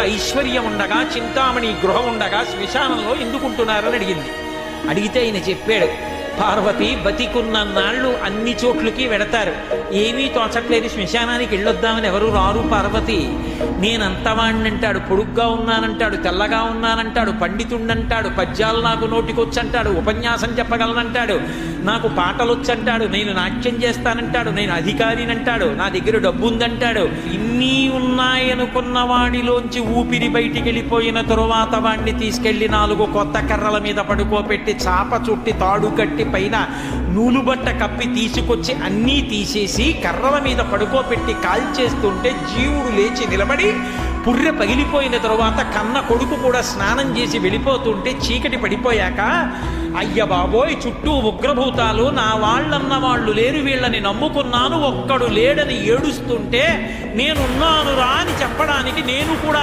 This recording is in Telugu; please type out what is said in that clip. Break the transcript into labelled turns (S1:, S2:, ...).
S1: ఐశ్వర్యం ఉండగా, చింతామణి గృహం ఉండగా శ్మశానంలో ఎందుకుంటున్నారని అడిగింది. అడిగితే ఆయన చెప్పాడు, పార్వతి బతికున్న నాళ్ళు అన్ని చోట్లకి వెడతారు, ఏమీ తోచట్లేదు, శ్మశానానికి వెళ్ళొద్దామని ఎవరు రారు పార్వతి. నేనంతవాణ్ణంటాడు, పొడుగ్గా ఉన్నానంటాడు, తెల్లగా ఉన్నానంటాడు, పండితుండంటాడు, పద్యాలు నాకు నోటికొచ్చంటాడు, ఉపన్యాసం చెప్పగలనంటాడు, నాకు పాటలొచ్చంటాడు, నేను నాట్యం చేస్తానంటాడు, నేను అధికారినంటాడు, నా దగ్గర డబ్బు ఉందంటాడు. ఇన్ని ఉన్నాయనుకున్న వాడిలోంచి ఊపిరి బయటికి వెళ్ళిపోయిన తరువాత వాడిని తీసుకెళ్లి 4 కొత్త కర్రల మీద పడుకోబెట్టి చాప చుట్టి తాడు కట్టి పైన నూలుబట్ట కప్పి తీసుకొచ్చి అన్నీ తీసేసి కర్రల మీద పడుకోబెట్టి కాల్చేస్తుంటే జీవుడు లేచి నిలబడి పుర్రె పగిలిపోయిన తరువాత కన్న కొడుకు కూడా స్నానం చేసి వెళ్ళిపోతుంటే చీకటి పడిపోయాక, అయ్య బాబోయ్ చుట్టూ ఉగ్రభూతాలు, నా వాళ్ళన్న వాళ్ళు లేరు, వీళ్ళని నమ్ముకున్నాను, ఒక్కడు లేడని ఏడుస్తుంటే నేనున్నాను రా అని చెప్పడానికి నేను కూడా